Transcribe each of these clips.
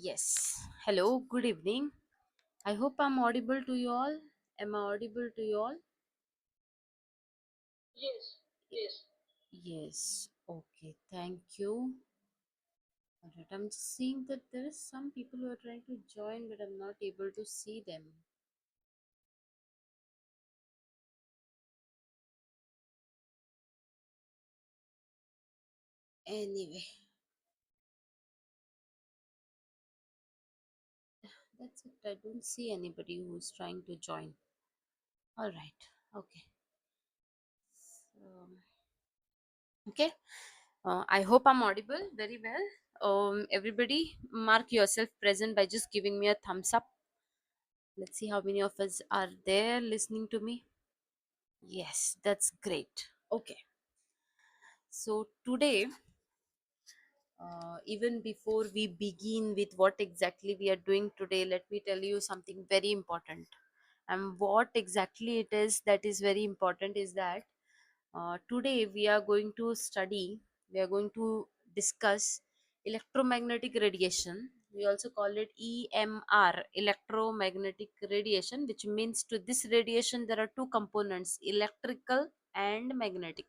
Yes. Hello, good evening. I hope I'm audible to you all. Am I audible to you all? Yes, yes. Yes. Okay, thank you. Alright, I'm just seeing that there is some people who are trying to join, but I'm not able to see them. Anyway, that's it. I don't see anybody who's trying to join. Alright, okay. So, okay. I hope I'm audible very well. Everybody, mark yourself present by just giving me a thumbs up. Let's see how many of us are there listening to me. Yes, that's great. Okay, so today, even before we begin with what exactly we are doing today, let me tell you something very important. And what exactly it is that is very important is that today we are going to study, we are going to discuss electromagnetic radiation. We also call it EMR, electromagnetic radiation, which means to this radiation there are two components, electrical and magnetic.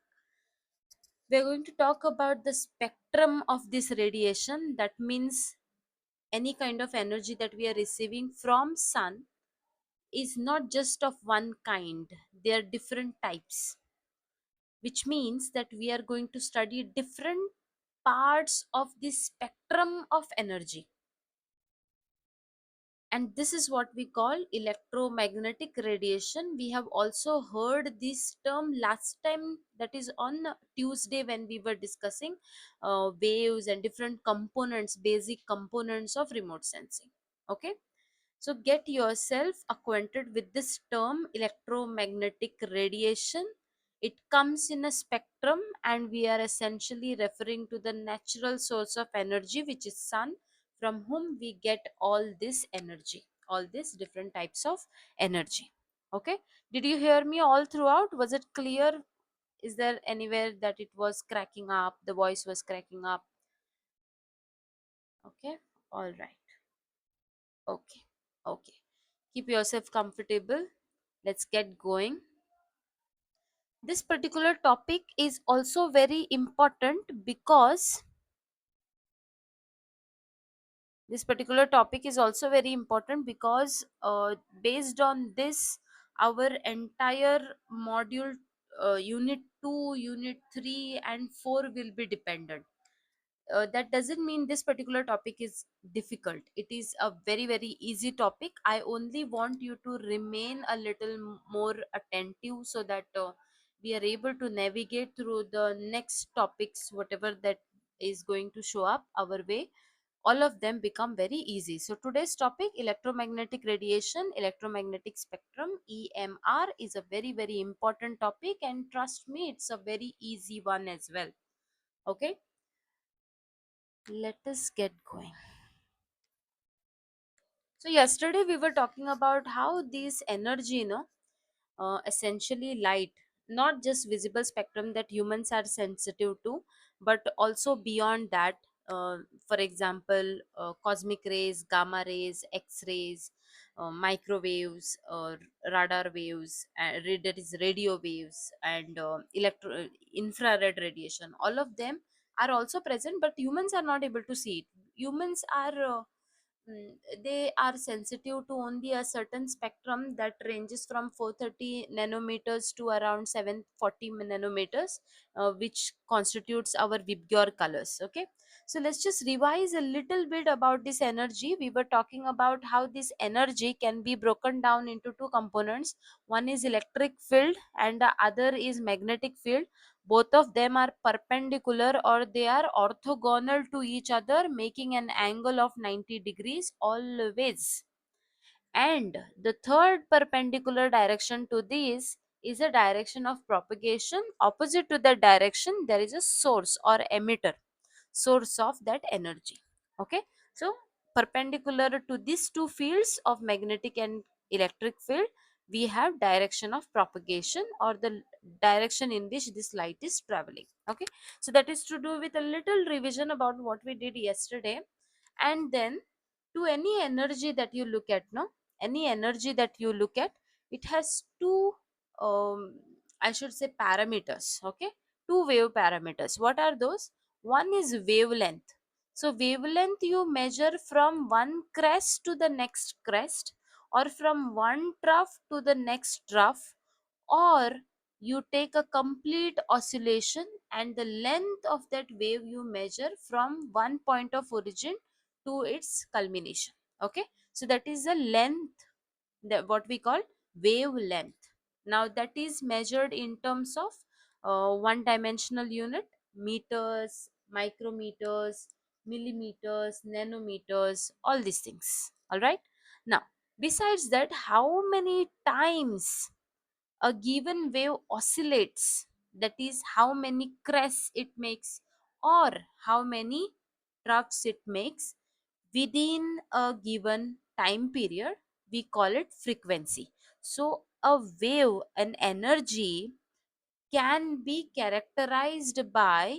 We are going to talk about the spectrum of this radiation. That means any kind of energy that we are receiving from sun is not just of one kind. There are different types, which means that we are going to study different parts of the spectrum of energy, and this is what we call electromagnetic radiation. We have also heard this term last time, that is on Tuesday, when we were discussing waves and different components, basic components of remote sensing. Okay, so get yourself acquainted with this term electromagnetic radiation. It comes in a spectrum, and we are essentially referring to the natural source of energy, which is sun, from whom we get all this energy, all these different types of energy. Okay, did you hear me all throughout? Was it clear? Is there anywhere that it was cracking up, the voice was cracking up? Okay, all right. Okay, okay. Keep yourself comfortable. Let's get going. This particular topic is also very important because based on this, our entire module, unit 2, unit 3, and 4 will be dependent. That doesn't mean this particular topic is difficult. It is a very very easy topic. I only want you to remain a little more attentive, so that we are able to navigate through the next topics, whatever that is going to show up our way. All of them become very easy. So today's topic, electromagnetic radiation, electromagnetic spectrum, EMR, is a very very important topic, and trust me, it's a very easy one as well. Okay, let us get going. So yesterday we were talking about how this energy, essentially light, not just visible spectrum that humans are sensitive to, but also beyond that. For example, cosmic rays, gamma rays, X-rays, microwaves, radar waves, that is radio waves, and infrared radiation. All of them are also present, but humans are not able to see it. Humans are they are sensitive to only a certain spectrum that ranges from 430 nanometers to around 740 nanometers, which constitutes our Vibgyor colors. Okay, so let's just revise a little bit about this energy. We were talking about how this energy can be broken down into two components. One is electric field and the other is magnetic field. Both of them are perpendicular, or they are orthogonal to each other, making an angle of 90 degrees always. And the third perpendicular direction to this is a direction of propagation. Opposite to that direction, there is a source or emitter, source of that energy. Okay, so perpendicular to these two fields of magnetic and electric field, we have direction of propagation, or the direction in which this light is traveling. Okay, so that is to do with a little revision about what we did yesterday. And then To any energy that you look at, no, any energy that you look at, it has two, um, I should say, parameters. Okay, two wave parameters. What are those? One is wavelength. So wavelength you measure from one crest to the next crest, or from one trough to the next trough, or you take a complete oscillation and the length of that wave you measure from one point of origin to its culmination. Okay, so that is the length, that what we call wavelength. Now that is measured in terms of one dimensional unit: meters, micrometers, millimeters, nanometers, all these things. All right. Now, besides that, how many times a given wave oscillates, that is how many crests it makes, or how many troughs it makes within a given time period, we call it frequency. So a wave, an energy, can be characterized by,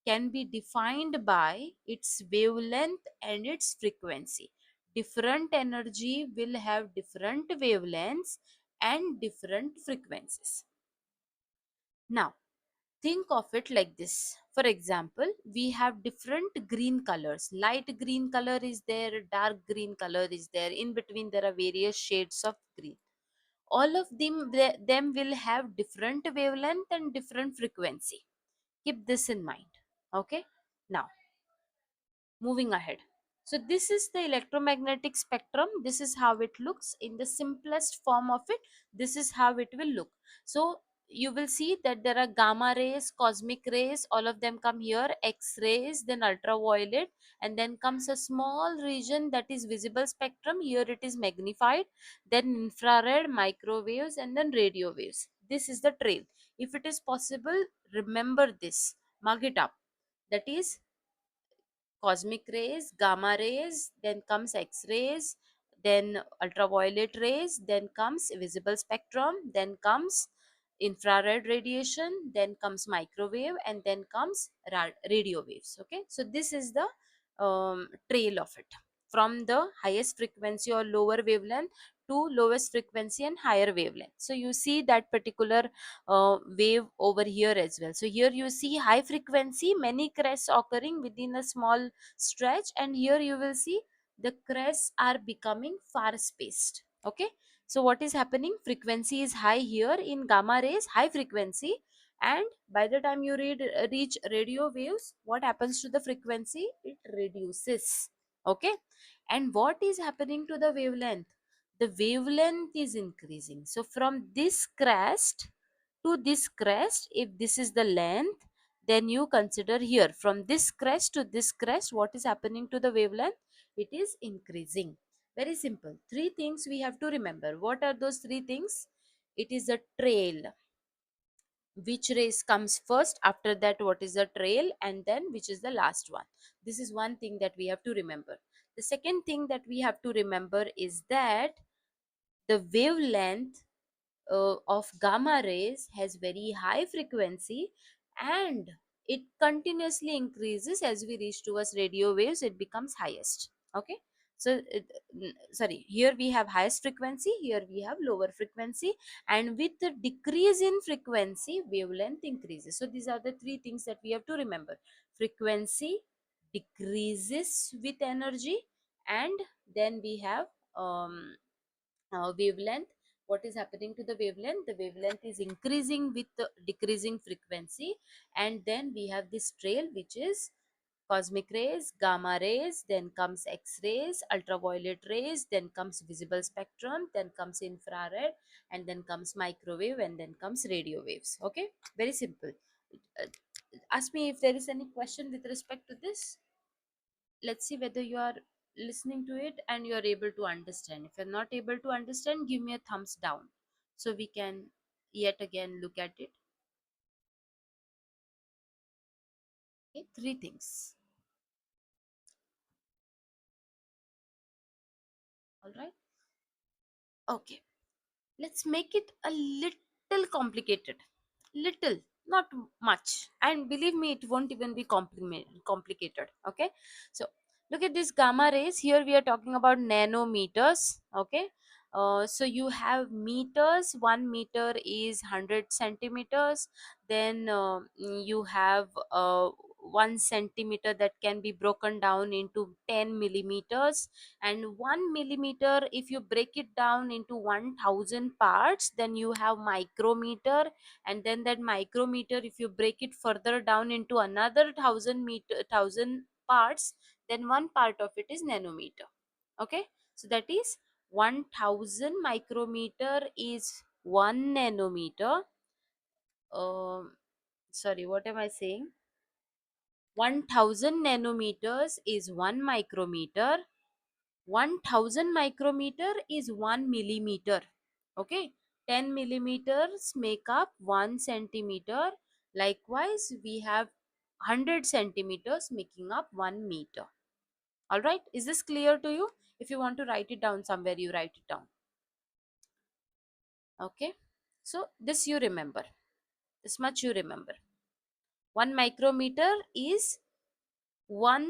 can be defined by its wavelength and its frequency. Different energy will have different wavelengths and different frequencies. Now, think of it like this. For example, we have different green colors. Light green color is there, dark green color is there. In between, there are various shades of green. All of them will have different wavelength and different frequency. Keep this in mind. Okay. Now, moving ahead. So this is the electromagnetic spectrum. This is how it looks in the simplest form of it. This is how it will look. So you will see that there are gamma rays, cosmic rays, all of them come here, X rays, then ultraviolet, and then comes a small region that is visible spectrum. Here it is magnified, then infrared, microwaves, and then radio waves. This is the trail. If it is possible, remember this, mug it up. That is cosmic rays, gamma rays, then comes X rays, then ultraviolet rays, then comes visible spectrum, then comes infrared radiation, then comes microwave, and then comes radio waves. Okay, so this is the trail of it, from the highest frequency or lower wavelength to lowest frequency and higher wavelength. So you see that particular wave over here as well. So here you see high frequency, many crests occurring within a small stretch, and here you will see the crests are becoming far spaced. Okay, so what is happening? Frequency is high here in gamma rays, high frequency, and by the time you reach radio waves, what happens to the frequency? It reduces. Okay, and what is happening to the wavelength? The wavelength is increasing. So from this crest to this crest, if this is the length, then you consider here from this crest to this crest, what is happening to the wavelength? It is increasing. Very simple. Three things we have to remember. What are those three things? It is a trail. Which race comes first, after that what is the trail, and then which is the last one. This is one thing that we have to remember. The second thing that we have to remember is that the wavelength of gamma rays has very high frequency, and it continuously increases as we reach towards radio waves, it becomes highest. Okay, so sorry, here we have highest frequency, here we have lower frequency, and with the decrease in frequency, wavelength increases. So these are the three things that we have to remember. Frequency decreases with energy, and then we have wavelength. What is happening to the wavelength? The wavelength is increasing with the decreasing frequency, and then we have this trail, which is cosmic rays, gamma rays, then comes X rays, ultraviolet rays, then comes visible spectrum, then comes infrared, and then comes microwave, and then comes radio waves. Okay, very simple. uh, Ask me if there is any question with respect to this. Let's see whether you are listening to it and you are able to understand. If you're not able to understand, give me a thumbs down so we can yet again look at it. Okay, three things. All right. Okay, let's make it a little complicated. Little, not much. And believe me, it won't even be complicated. Okay, so Look at this gamma rays. Here we are talking about nanometers. Okay. So you have meters. 1 meter is 100 centimeters. Then you have 1 centimeter that can be broken down into 10 millimeters. And 1 millimeter, if you break it down into 1000 parts, then you have micrometer. And then that micrometer, if you break it further down into another 1000 parts, then one part of it is nanometer. Okay, so that is 1000 micrometer is 1 nanometer. um Sorry, what am I saying? 1000 nanometers is 1 micrometer. 1000 micrometer is 1 millimeter. Okay, 10 millimeters make up 1 centimeter. Likewise, we have 100 centimeters making up 1 meter. All right, is this clear to you? If you want to write it down somewhere, you write it down. Okay, so this you remember, this much you remember. 1 micrometer is 1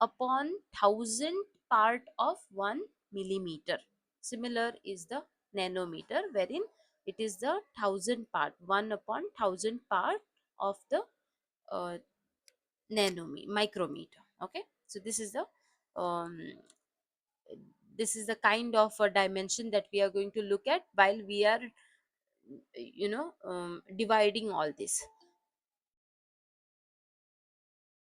upon 1000 part of 1 millimeter. Similar is the nanometer, wherein it is the 1000 part, 1 upon 1000 part of the uh, micrometer. Okay, so um, this is the kind of a dimension that we are going to look at while we are dividing all this.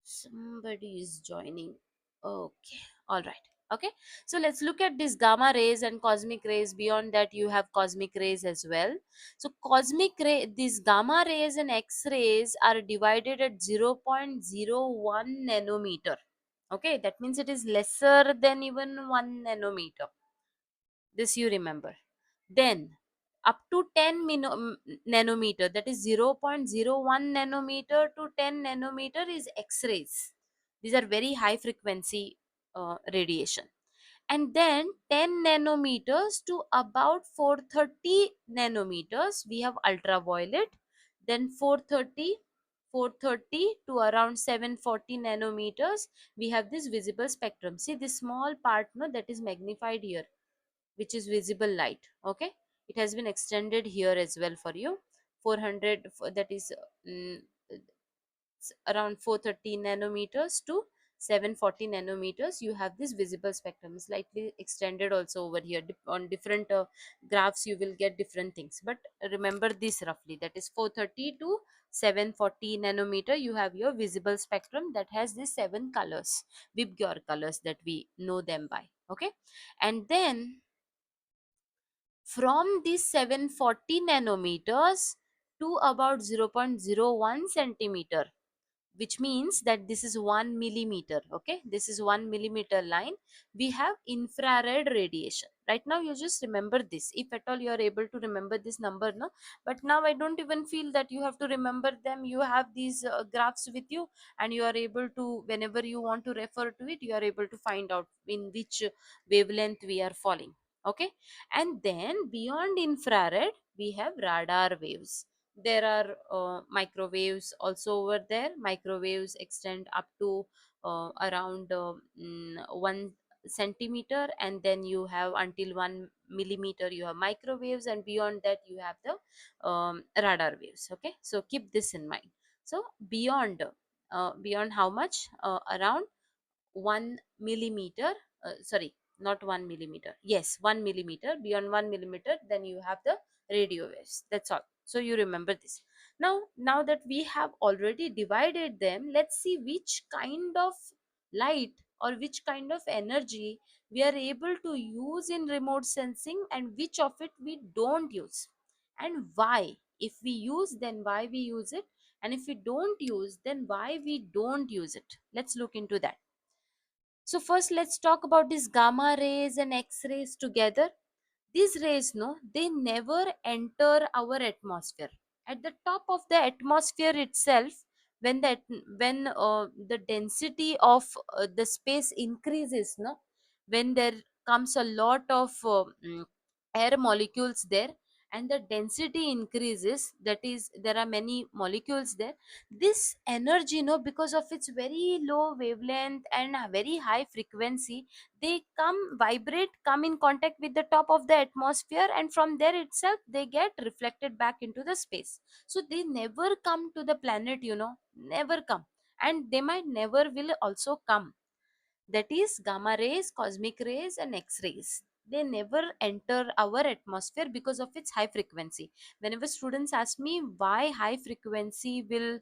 Somebody is joining. Okay, all right. Okay, so let's look at this gamma rays and cosmic rays. Beyond that, you have cosmic rays as well. So cosmic ray, these gamma rays and x rays are divided at 0.01 nanometer. Okay, that means it is lesser than even 1 nanometer. This you remember. Then up to 10 nanometer, that is 0.01 nanometer to 10 nanometer is x-rays. These are very high frequency radiation. And then 10 nanometers to about 430 nanometers we have ultraviolet. Then 430 to around 740 nanometers we have this visible spectrum. See this small part, no, that is magnified here, which is visible light. Okay, it has been extended here as well for you. 400 that is around 430 nanometers to 740 nanometers, you have this visible spectrum slightly extended also over here. On different graphs you will get different things, but remember this roughly, that is 430 to 740 nanometer, you have your visible spectrum that has these 7 colors, Vibgyor colors that we know them by. Okay, and then from these 740 nanometers to about 0.01 centimeter, which means that this is 1 millimeter. Okay, this is 1 millimeter line. We have infrared radiation. Right now you just remember this, if at all you are able to remember this number, no, but now I don't even feel that you have to remember them. You have these graphs with you, and you are able to, whenever you want to refer to it, you are able to find out in which wavelength we are falling. Okay, and then beyond infrared we have radar waves. There are microwaves also over there. Microwaves extend up to around 1 centimeter, and then you have until 1 millimeter you have microwaves, and beyond that you have the radar waves. Okay, so keep this in mind. So beyond how much, around 1 millimeter, sorry, not 1 millimeter, yes, 1 millimeter, beyond 1 millimeter, then you have the radio waves. That's all, so you remember this. Now that we have already divided them, let's see which kind of light or which kind of energy we are able to use in remote sensing, and which of it we don't use, and why. If we use, then why we use it, and if we don't use, then why we don't use it. Let's look into that. So first let's talk about these gamma rays and X-rays together. These rays, no, they never enter our atmosphere. At the top of the atmosphere itself, when the density of the space increases, no, when there comes a lot of air molecules there, and the density increases, that is there are many molecules there, this energy, because of its very low wavelength and a very high frequency, they come in contact with the top of the atmosphere, and from there itself they get reflected back into the space. So they never come to the planet, never come, and they might never will also come. That is gamma rays, cosmic rays, and X rays. They never enter our atmosphere because of its high frequency. Whenever students ask me why high frequency will,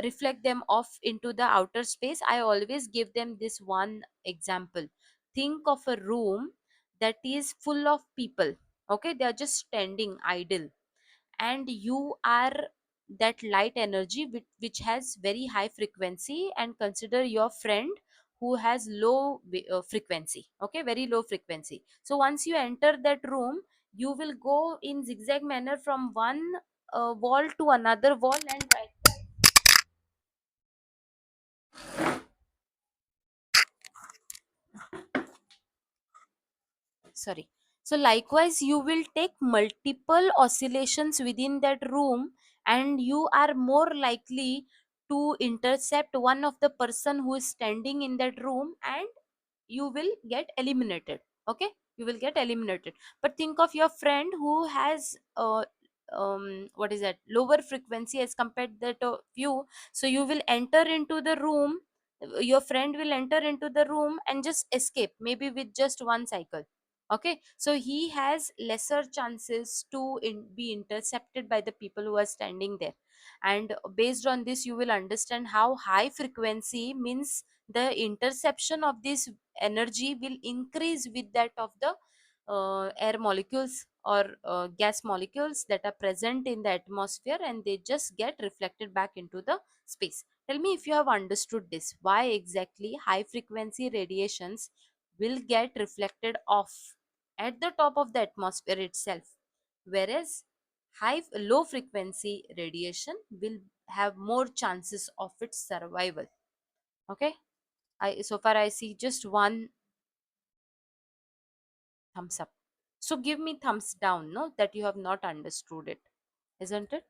reflect them off into the outer space, I always give them this one example. Think of a room that is full of people. Okay, they are just standing idle, and you are that light energy which has very high frequency, and consider your friend who has low frequency, okay, very low frequency. So once you enter that room, you will go in zigzag manner from one wall to another wall, and right, sorry. So likewise you will take multiple oscillations within that room, and you are more likely to intercept one of the person who is standing in that room, and you will get eliminated. Okay, you will get eliminated. But think of your friend who has what is that, lower frequency as compared that of you. So you will enter into the room, your friend will enter into the room and just escape, maybe with just one cycle. Okay, so he has lesser chances to be intercepted by the people who are standing there. And based on this, you will understand how high frequency means the interception of this energy will increase with that of the air molecules or gas molecules that are present in the atmosphere, and they just get reflected back into the space. Tell me if you have understood this, why exactly high frequency radiations will get reflected off at the top of the atmosphere itself, whereas low frequency radiation will have more chances of its survival. Okay, I so far I see just one thumbs up. So give me thumbs down, no, that you have not understood it, isn't it?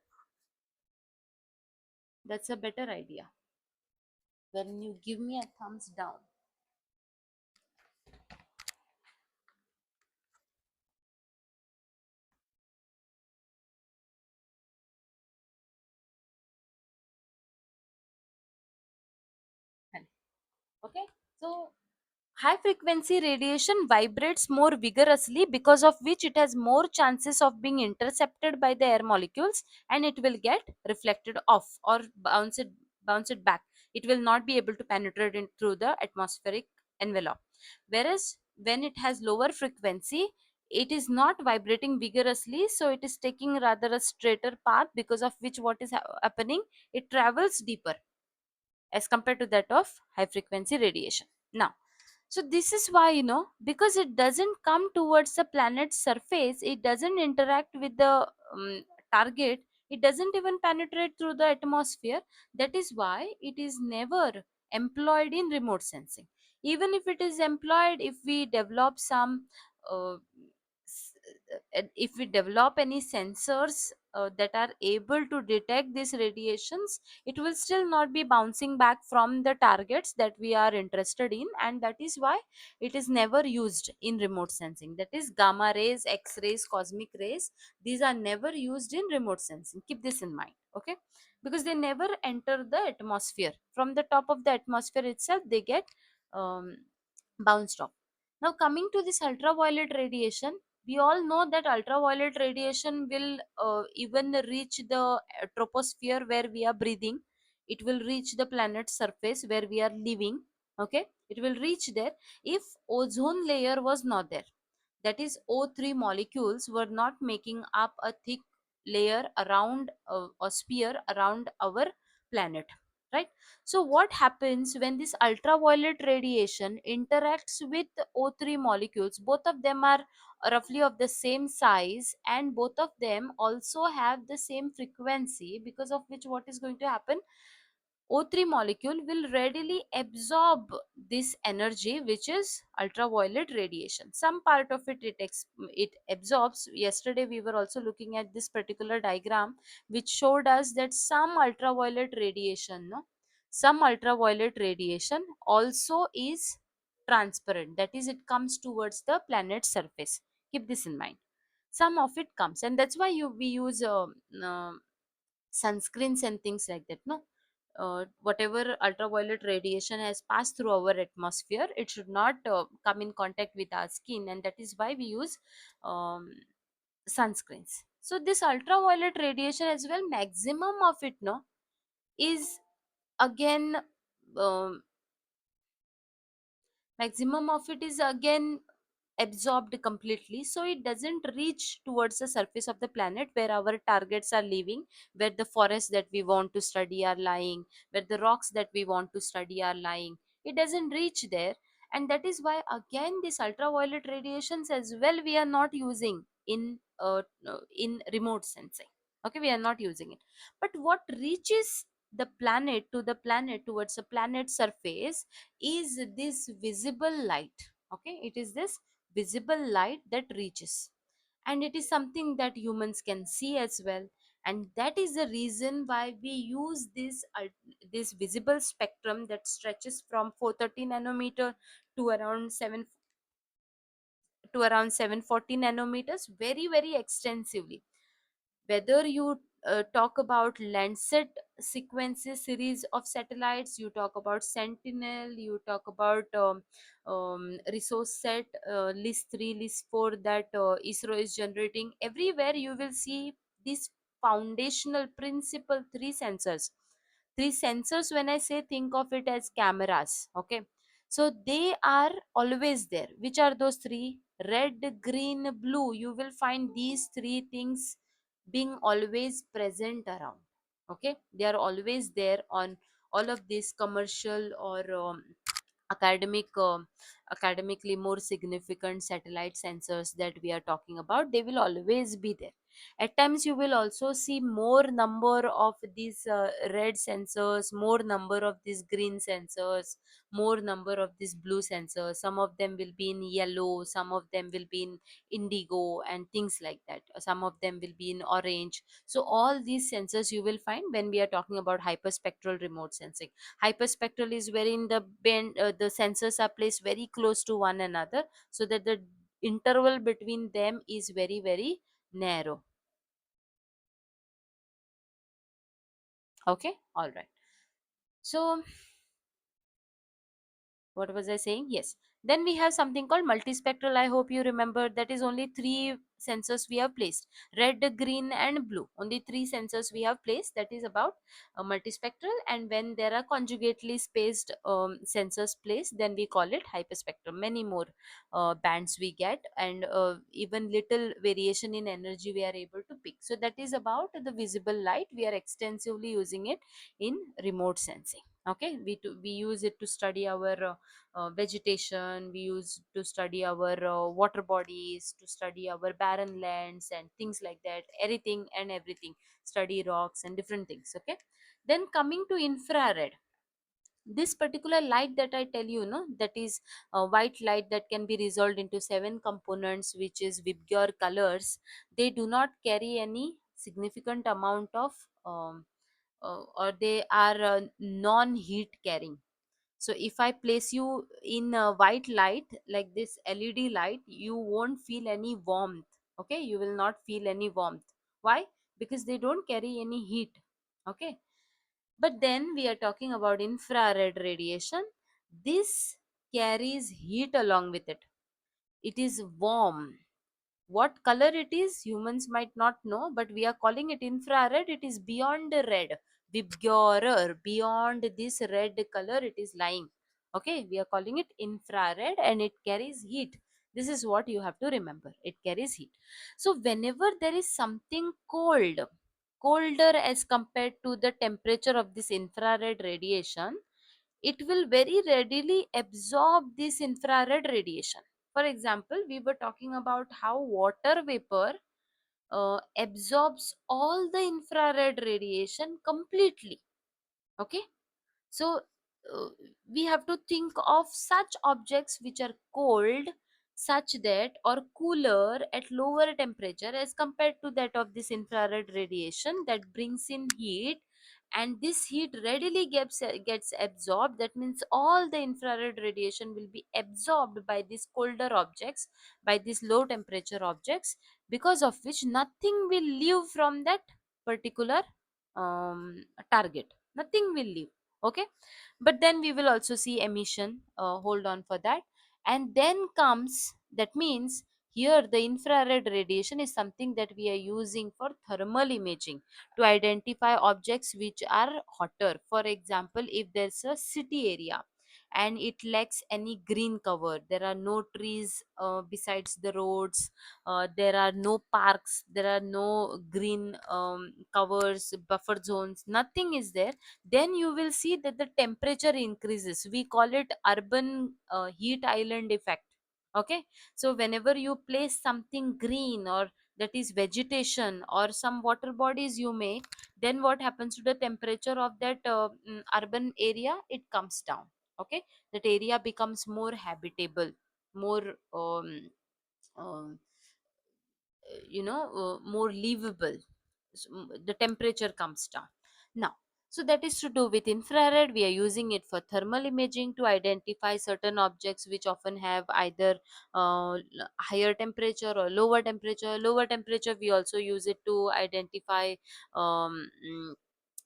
That's a better idea. When you give me a thumbs down. Okay, so high frequency radiation vibrates more vigorously, because of which it has more chances of being intercepted by the air molecules, and it will get reflected off or bounce it back. It will not be able to penetrate in through the atmospheric envelope. Whereas when it has lower frequency, it is not vibrating vigorously, so it is taking rather a straighter path, because of which what is happening, it travels deeper as compared to that of high frequency radiation. Now, so this is why, because it doesn't come towards the planet's surface, it doesn't interact with the target, it doesn't even penetrate through the atmosphere. That is why it is never employed in remote sensing. Even if it is employed, if we develop some uh, s- if we develop any sensors that are able to detect these radiations, it will still not be bouncing back from the targets that we are interested in, and that is why it is never used in remote sensing. That is gamma rays, X rays, cosmic rays, these are never used in remote sensing. Keep this in mind. Okay, because they never enter the atmosphere. From the top of the atmosphere itself they get um, bounced off. Now coming to this ultraviolet radiation, we all know that ultraviolet radiation will even reach the troposphere where we are breathing. It will reach the planet's surface where we are living. Okay, it will reach there. If ozone layer was not there, that is O3 molecules were not making up a thick layer around a sphere around our planet, right? So what happens when this ultraviolet radiation interacts with O3 molecules? Both of them are roughly of the same size, and both of them also have the same frequency, because of which what is going to happen, O3 molecule will readily absorb this energy, which is ultraviolet radiation. Some part of it absorbs. Yesterday we were also looking at this particular diagram, which showed us that some ultraviolet radiation, no, some ultraviolet radiation also is transparent. That is, it comes towards the planet's surface. Keep this in mind. Some of it comes, and that's why we use sunscreens and things like that, no. Whatever ultraviolet radiation has passed through our atmosphere, it should not come in contact with our skin, and that is why we use um, sunscreens. So this ultraviolet radiation as well, maximum of it, no, is again um, maximum of it is again absorbed completely, so it doesn't reach towards the surface of the planet where our targets are living, where the forests that we want to study are lying, where the rocks that we want to study are lying. It doesn't reach there, and that is why again this ultraviolet radiations as well we are not using in remote sensing. Okay, we are not using it. But what reaches the planet towards the planet surface is this visible light. Okay, it is this visible light that reaches, and it is something that humans can see as well. And that is the reason why we use this visible spectrum that stretches from 430 nanometer to around 740 nanometers very very extensively. Whether you talk about Landsat sequences series of satellites, you talk about Sentinel, you talk about resource set list 3, list 4 that ISRO is generating, everywhere you will see these foundational principal three sensors. When I say, think of it as cameras. Okay, so they are always there. Which are those three? Red, green, blue. You will find these three things being always present around. Okay, they are always there on all of these commercial or academically more significant satellite sensors that we are talking about. They will always be there. At times you will also see more number of these red sensors, more number of these green sensors, more number of these blue sensors. Some of them will be in yellow, some of them will be in indigo and things like that. Some of them will be in orange. So all these sensors you will find when we are talking about hyperspectral remote sensing. Hyperspectral is wherein the sensors are placed very close to one another, so that the interval between them is very very narrow. Okay, all right. So what was I saying? Yes, then we have something called multispectral. I hope you remember, that is only three sensors we have placed: red, green and blue. Only three sensors we have placed. That is about multispectral. And when there are conjugately spaced sensors placed, then we call it hyperspectral. Many more bands we get, and even little variation in energy we are able to pick. So that is about the visible light. We are extensively using it in remote sensing. Okay, we use it to study our vegetation. We use to study our water bodies, to study our barren lands and things like that, everything and everything. Study rocks and different things. Okay, then coming to infrared, this particular light that I tell you, no, that is white light that can be resolved into seven components, which is Vibgyor colors. They do not carry any significant amount of or they are non heat carrying. So if I place you in a white light like this LED light, you won't feel any warmth. Okay, you will not feel any warmth. Why? Because they don't carry any heat. Okay, but then we are talking about infrared radiation. This carries heat along with it. It is warm. What color it is, humans might not know, but we are calling it infrared. It is beyond the red. Vibgyorer, beyond this red color, it is lying. Okay, we are calling it infrared and it carries heat. This is what you have to remember. It carries heat. So, whenever there is something cold, colder as compared to the temperature of this infrared radiation, it will very readily absorb this infrared radiation. For example, we were talking about how water vapor absorbs all the infrared radiation completely. Okay, So uh, we have to think of such objects which are cold, such that, or cooler at lower temperature as compared to that of this infrared radiation that brings in heat, and this heat readily gets absorbed. That means all the infrared radiation will be absorbed by these colder objects, by these low temperature objects, because of which nothing will leave from that particular target. Nothing will leave. Okay, but then we will also see emission. Hold on for that. And then comes, that means here the infrared radiation is something that we are using for thermal imaging to identify objects which are hotter. For example, if there's a city area and it lacks any green cover, there are no trees besides the roads, there are no parks, there are no green covers, buffer zones, nothing is there, then you will see that the temperature increases. We call it urban heat island effect. Okay, so whenever you place something green, or that is vegetation or some water bodies you make, then what happens to the temperature of that urban area? It comes down. Okay, that area becomes more habitable, more um, more livable. The temperature comes down. Now, so that is to do with infrared. We are using it for thermal imaging to identify certain objects which often have either higher temperature or lower temperature. Lower temperature, we also use it to identify um, mm,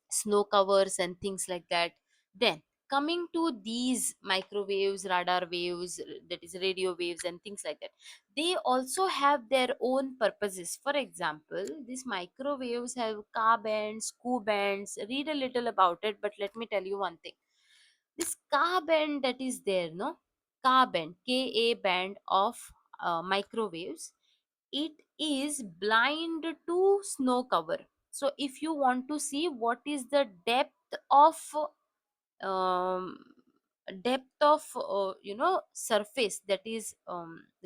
snow covers and things like that. Then, coming to these microwaves, radar waves, that is radio waves and things like that, they also have their own purposes. For example, these microwaves have Ka bands, Ku bands. Read a little about it, but let me tell you one thing. This Ka band that is there, no, Ka band, Ka band of microwaves, it is blind to snow cover. So if you want to see what is the of um, depth of surface, that is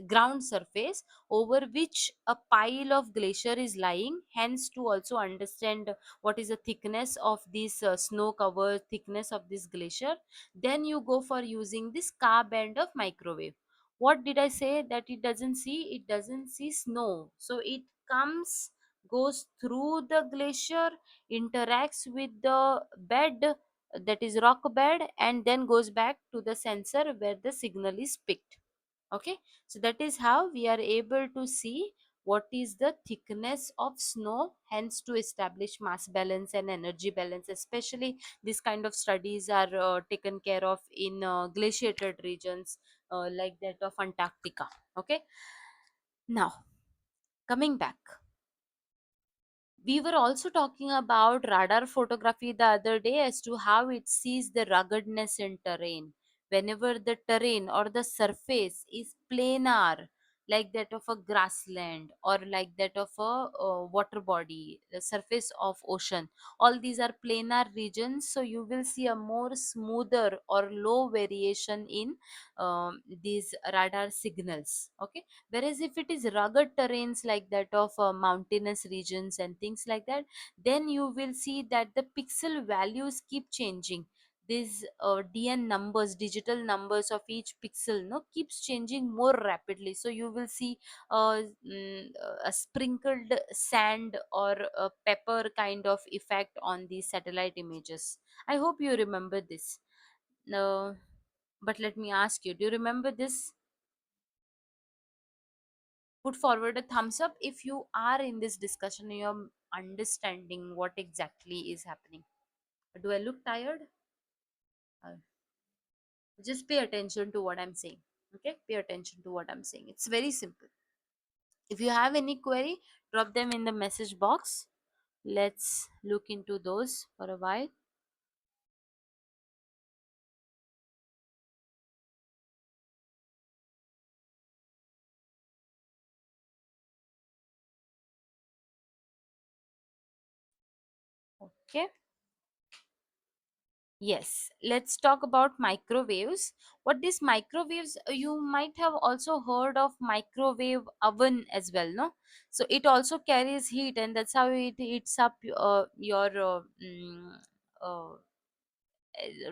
ground surface over which a pile of glacier is lying, hence to also understand what is the thickness of this snow cover, thickness of this glacier, then you go for using this Ka band of microwave. What did I say? That it doesn't see snow, so it comes, goes through the glacier, interacts with the bed, that is rock bed, and then goes back to the sensor where the signal is picked. Okay, so that is how we are able to see what is the thickness of snow, hence to establish mass balance and energy balance. Especially this kind of studies are taken care of in glaciated regions, like that of Antarctica. Okay, now coming back, we were also talking about radar photography the other day as to how it sees the ruggedness in terrain. Whenever the terrain or the surface is planar, like that of a grassland or like that of a water body, the surface of ocean, all these are planar regions. So you will see a more smoother or low variation in these radar signals. Okay, whereas if it is rugged terrains like that of mountainous regions and things like that, then you will see that the pixel values keep changing. These dn numbers, digital numbers of each pixel, no, keeps changing more rapidly. So you will see a sprinkled sand or a pepper kind of effect on the satellite images. I hope you remember this. No, but let me ask you, do you remember this? Put forward a thumbs up if you are in this discussion, you're understanding what exactly is happening. Do I look tired? uh, just pay attention to what I'm saying. Okay, pay attention to what I'm saying. It's very simple. If you have any query, drop them in the message box. Let's look into those for a while. Okay. Yes, let's talk about microwaves. What these microwaves, you might have also heard of microwave oven as well, no? So it also carries heat, and that's how it heats up your uh,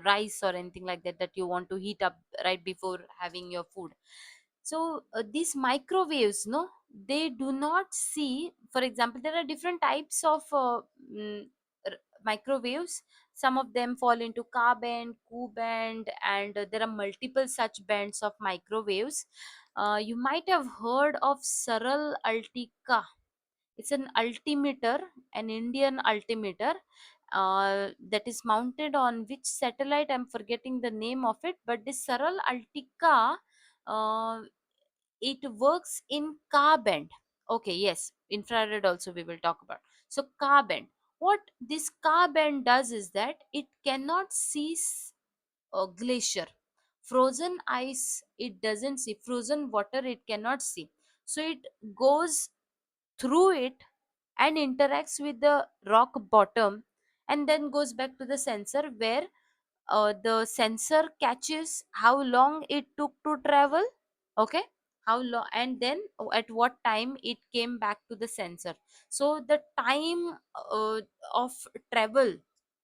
rice or anything like that that you want to heat up right before having your food. So these microwaves, no, they do not see. For example, there are different types of mm, r- microwaves. Some of them fall into Ka band, Ku band, and there are multiple such bands of microwaves. You might have heard of Saral Altica. It's an altimeter, an Indian altimeter, that is mounted on which satellite? I'm forgetting the name of it, but this Saral Altica, uh, it works in Ka band. Okay, yes, infrared also we will talk about. So Ka band. What this Ka band does is that it cannot see glacier, frozen ice. It doesn't see frozen water. It cannot see. So it goes through it and interacts with the rock bottom, and then goes back to the sensor where the sensor catches how long it took to travel. Okay, how long, and then at what time it came back to the sensor. So the time of travel,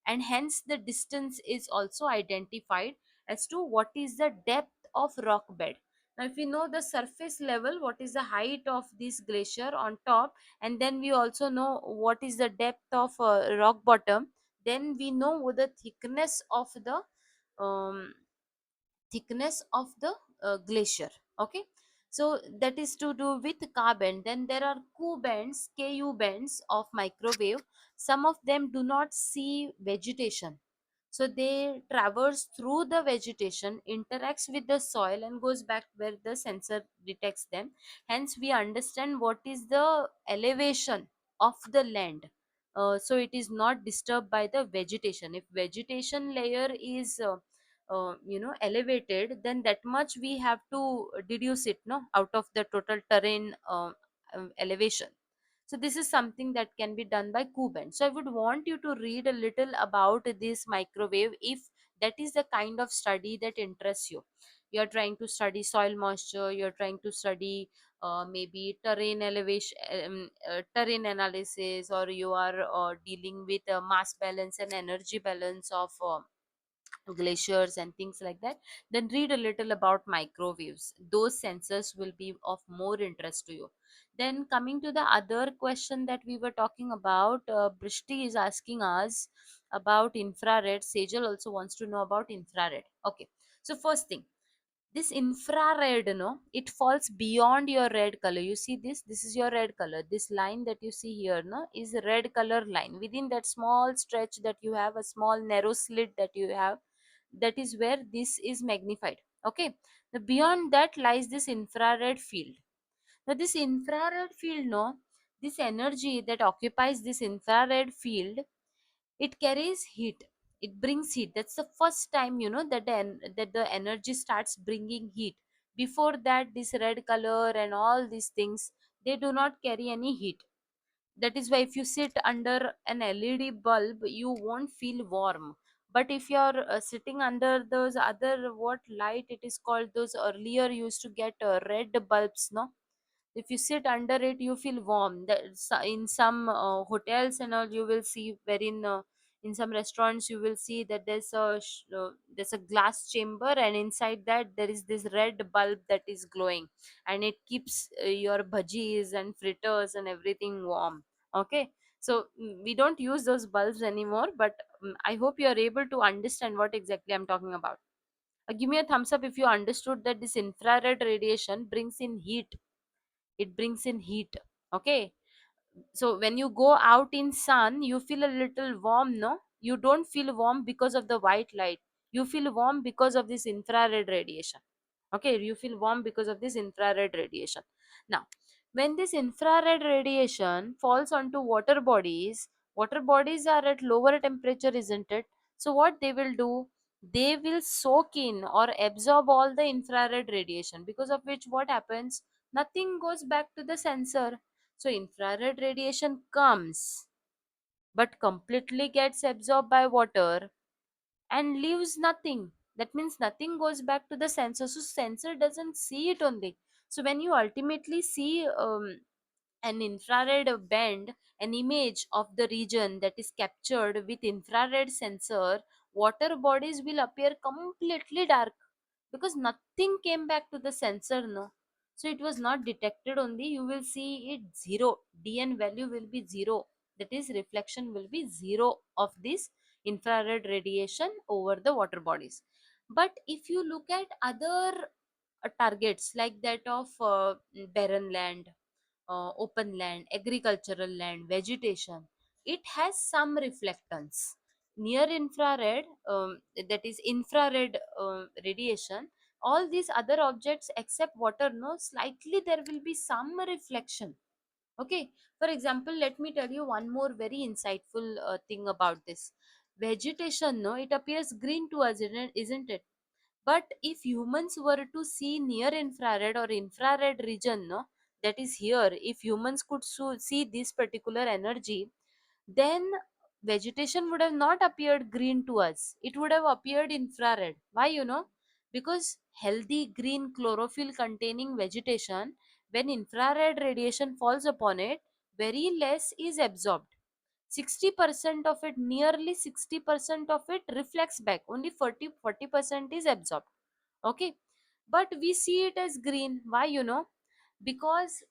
and hence the distance, is also identified as to what is the depth of rock bed. Now if we know the surface level, what is the height of this glacier on top, and then we also know what is the depth of rock bottom, then we know the um, thickness of the glacier. Okay, so that is to do with carbon. Then there are ku bands of microwave. Some of them do not see vegetation, so they traverse through the vegetation, interacts with the soil, and goes back where the sensor detects them. Hence we understand what is the elevation of the land. So it is not disturbed by the vegetation. If vegetation layer is elevated, then that much we have to deduce it, no, out of the total terrain elevation. So this is something that can be done by Kuban. So I would want you to read a little about this microwave if that is the kind of study that interests you. You're trying to study soil moisture, you're trying to study maybe terrain elevation, terrain analysis, or you are dealing with mass balance and energy balance of glaciers and things like that, then read a little about microwaves. Those sensors will be of more interest to you. Then coming to the other question that we were talking about, Brishti is asking us about infrared. Sejal also wants to know about infrared. Okay, so first thing, this infrared, it falls beyond your red color. You see this is your red color. This line that you see here, no, is a red color line. Within that small stretch that you have, a small narrow slit that you have, that is where this is magnified. Okay, the beyond that lies this infrared field. Now this infrared field, no, this energy that occupies this infrared field, it carries heat. It brings heat. That's the first time, that that the energy starts bringing heat. Before that, this red color and all these things, they do not carry any heat. That is why if you sit under an LED bulb, you won't feel warm. But if you're sitting under those other, what light it is called, those earlier used to get red bulbs, no, if you sit under it you feel warm. In some hotels and all, you will see wherein in some restaurants you will see that there's a glass chamber, and inside that there is this red bulb that is glowing, and it keeps your bhajis and fritters and everything warm. Okay, so we don't use those bulbs anymore, but I hope you are able to understand what exactly I'm talking about. Give me a thumbs up if you understood that this infrared radiation brings in heat. It brings in heat. Okay, so when you go out in sun, you feel a little warm, no, you don't feel warm because of the white light. You feel warm because of this infrared radiation. Okay, you feel warm because of this infrared radiation. Now when this infrared radiation falls onto water bodies are at lower temperature, isn't it? So what they will do, they will soak in or absorb all the infrared radiation, because of which what happens, nothing goes back to the sensor. So infrared radiation comes but completely gets absorbed by water and leaves nothing. That means nothing goes back to the sensor. So sensor doesn't see it only. So when you ultimately see an infrared band, an image of the region that is captured with infrared sensor, water bodies will appear completely dark because nothing came back to the sensor, no. So it was not detected, only you will see it zero, dn value will be zero, that is reflection will be zero of this infrared radiation over the water bodies. But if you look at other targets like that of barren land, open land, agricultural land, vegetation, it has some reflectance. Near infrared, that is infrared radiation, all these other objects except water, no, slightly there will be some reflection. Okay, for example, let me tell you one more very insightful thing about this. Vegetation, no, it appears green to us, isn't it? But if humans were to see near infrared or infrared region, no, that is here, if humans could see this particular energy, then vegetation would have not appeared green to us. It would have appeared infrared. Why, you know? Because healthy green chlorophyll containing vegetation, when infrared radiation falls upon it, very less is absorbed. 60% of it, nearly 60% of it reflects back, only 40% is absorbed. Okay, but we see it as green. Why, you know? Because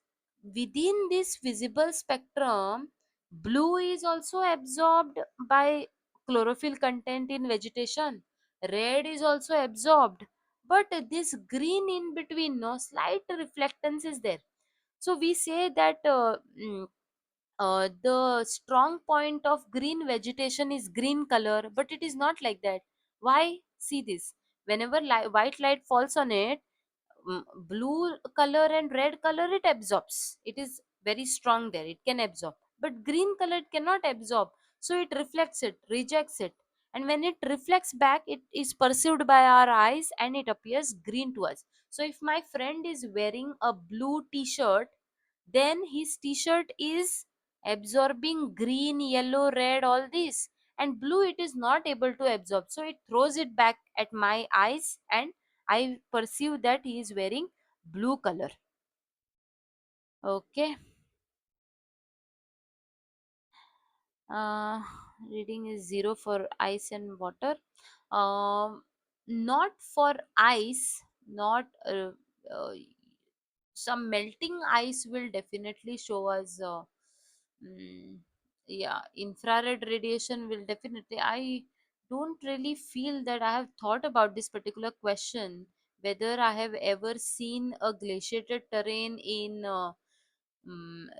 within this visible spectrum, blue is also absorbed by chlorophyll content in vegetation, red is also absorbed, but this green in between, no, slight reflectance is there. So we say that the strong point of green vegetation is green color, but it is not like that. Why? See this, whenever white light falls on it, blue color and red color it absorbs, it is very strong there, it can absorb, but green color it cannot absorb, so it reflects it, rejects it, and when it reflects back it is perceived by our eyes and it appears green to us. So if my friend is wearing a blue t-shirt, then his t-shirt is absorbing green, yellow, red, all this, and blue it is not able to absorb, so it throws it back at my eyes and I perceive that he is wearing blue color. Okay. uh, Reading is zero for ice and water. Not for ice, not some melting ice will definitely show us mm, yeah, infrared radiation will definitely. I don't really feel that I have thought about this particular question, whether I have ever seen a glaciated terrain in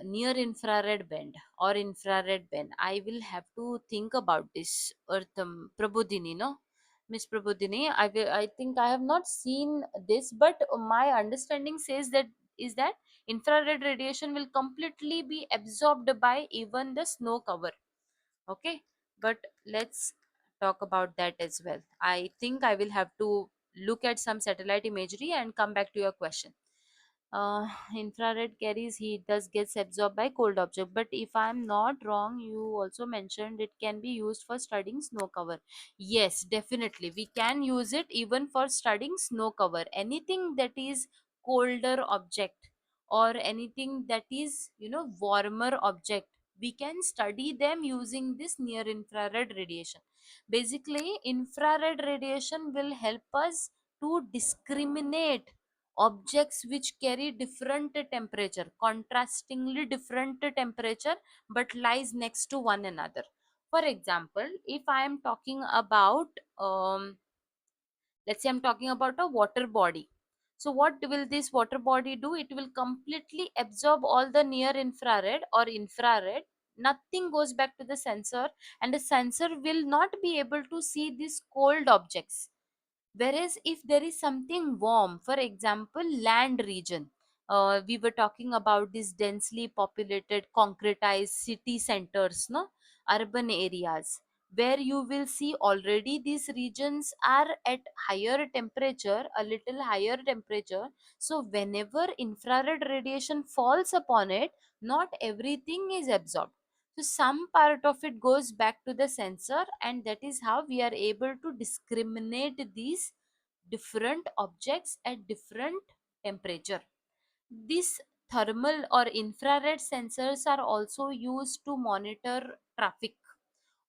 near infrared band or infrared band. I will have to think about this. Earth, Prabodhini, no, Miss Prabodhini, I think I have not seen this, but my understanding says that is that infrared radiation will completely be absorbed by even the snow cover. Okay, but let's talk about that as well. I think I will have to look at some satellite imagery and come back to your question. uh, Infrared carries heat, thus gets absorbed by cold object. But if I'm not wrong, you also mentioned it can be used for studying snow cover. Yes, definitely we can use it even for studying snow cover. Anything that is colder object or anything that is, you know, warmer object, we can study them using this near infrared radiation. Basically, infrared radiation will help us to discriminate objects which carry different temperature, contrastingly different temperature, but lies next to one another. For example, if I am talking about let's say I'm talking about a water body, so what will this water body do? It will completely absorb all the near infrared or infrared, nothing goes back to the sensor, and the sensor will not be able to see these cold objects. Whereas if there is something warm, for example land region, we were talking about these densely populated concretized city centers, no, urban areas, where you will see already these regions are at higher temperature, a little higher temperature. So whenever infrared radiation falls upon it, not everything is absorbed, so some part of it goes back to the sensor, and that is how we are able to discriminate these different objects at different temperature. These thermal or infrared sensors are also used to monitor traffic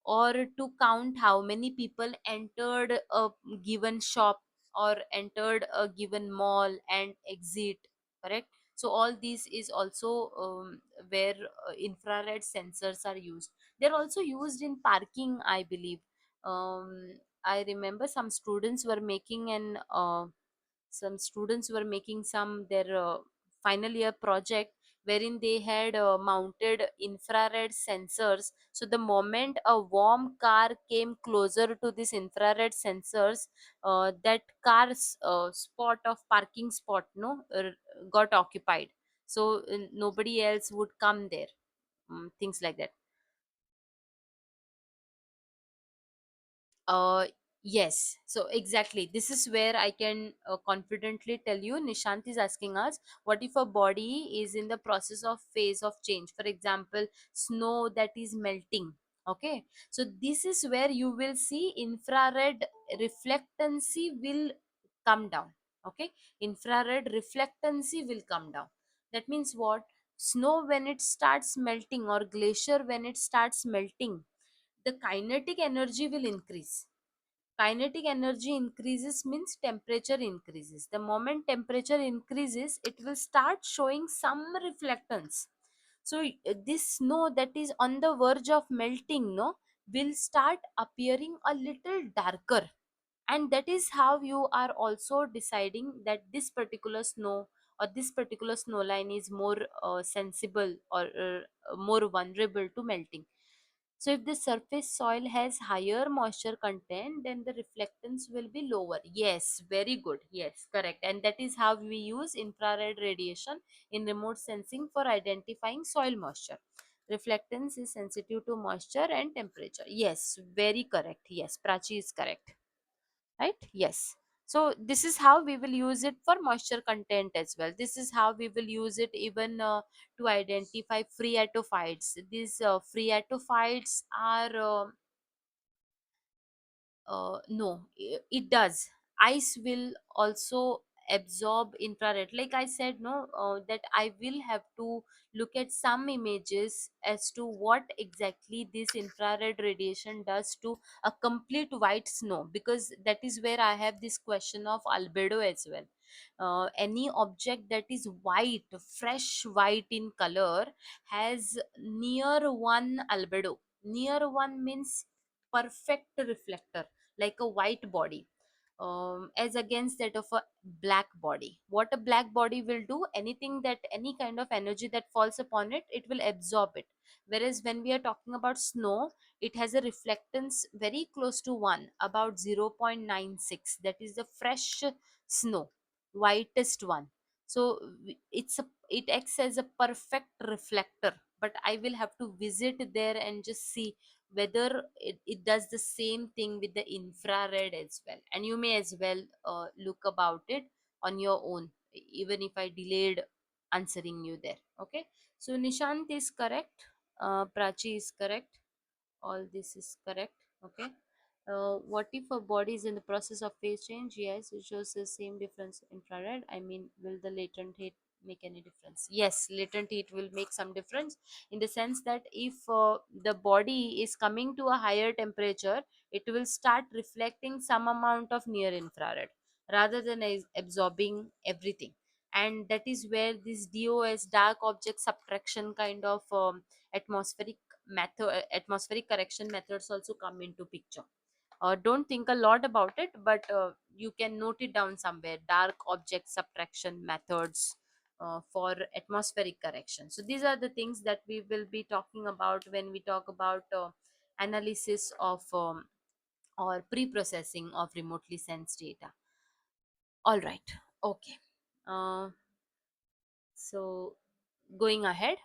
or to count how many people entered a given shop or entered a given mall and exit, correct? So all these is also where infrared sensors are used. They're also used in parking, I believe. I remember some students were making some their final year project, wherein they had mounted infrared sensors. So the moment a warm car came closer to this infrared sensors, that car's spot of parking spot no got occupied. So nobody else would come there. Things like that. Uh, yes. So exactly, this is where I can confidently tell you. Nishant is asking us, what if a body is in the process of phase of change? For example, snow that is melting. Okay, so this is where you will see infrared reflectancy will come down. Okay, infrared reflectancy will come down. That means what? Snow when it starts melting, or glacier when it starts melting, the kinetic energy will increase. Kinetic energy increases means temperature increases. The moment temperature increases, it will start showing some reflectance. So this snow that is on the verge of melting no will start appearing a little darker, and that is how you are also deciding that this particular snow or this particular snow line is more sensible or more vulnerable to melting. So if the surface soil has higher moisture content, then the reflectance will be lower. Yes, very good. Yes, correct. And that is how we use infrared radiation in remote sensing for identifying soil moisture. Reflectance is sensitive to moisture and temperature. Yes, very correct. Yes, Prachi is correct. Right? Yes. So this is how we will use it for moisture content as well. This is how we will use it even to identify phreatophytes. These phreatophytes are no, it does. Ice will also absorb infrared. Like I said, no, that I will have to look at some images as to what exactly this infrared radiation does to a complete white snow, because that is where I have this question of albedo as well. Any object that is white, fresh white in color, has near one albedo. Near one means perfect reflector, like a white body, as against that of a black body. What a black body will do, anything that any kind of energy that falls upon it, it will absorb it. Whereas when we are talking about snow, it has a reflectance very close to 1, about 0.96. That is the fresh snow, whitest one. So it acts as a perfect reflector, but I will have to visit there and just see whether it does the same thing with the infrared as well. And you may as well look about it on your own, even if I delayed answering you there. Okay, so Nishant is correct, Prachi is correct, all this is correct. Okay, what if a body is in the process of phase change? Yes, it shows the same difference infrared. I mean, will the latent heat make any difference? Yes, latent heat will make some difference, in the sense that if the body is coming to a higher temperature, it will start reflecting some amount of near infrared rather than absorbing everything. And that is where this DOS, dark object subtraction kind of atmospheric atmospheric correction methods also come into picture. Don't think a lot about it, but you can note it down somewhere: dark object subtraction methods for atmospheric correction. So these are the things that we will be talking about when we talk about analysis of or pre-processing of remotely sensed data. All right. Okay. uh, so going ahead,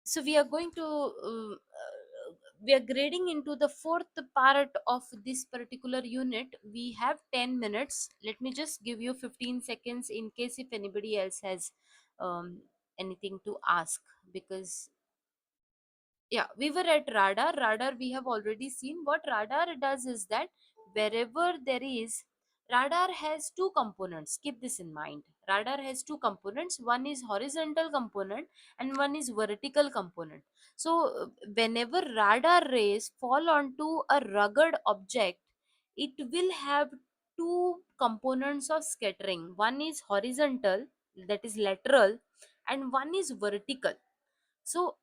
so we are going to we are grading into the fourth part of this particular unit. We have 10 minutes. Let me just give you 15 seconds in case if anybody else has anything to ask, because yeah, we were at radar. We have already seen what radar does is that wherever there is Radar has two components. Keep this in mind. Radar has two components. One is horizontal component and one is vertical component. So whenever radar rays fall onto a rugged object, it will have two components of scattering. One is horizontal, that is lateral, and one is vertical. So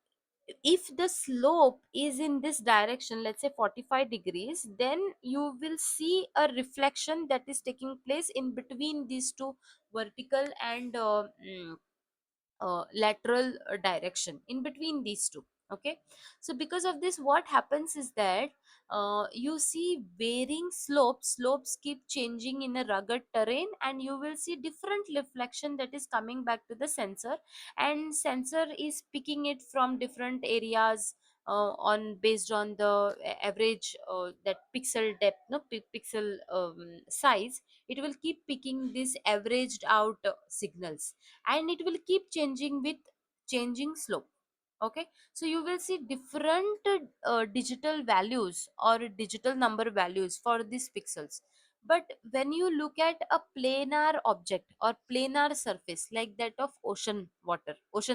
if the slope is in this direction, let's say 45 degrees, then you will see a reflection that is taking place in between these two vertical and lateral direction in between these two. Okay, so because of this, what happens is that you see varying slopes keep changing in a rugged terrain, and you will see different reflection that is coming back to the sensor, and sensor is picking it from different areas on based on the average that pixel depth, no pixel size. It will keep picking this averaged out signals, and it will keep changing with changing slope. Okay, so you will see different digital values or digital number values for these pixels. But when you look at a planar object or planar surface like that of ocean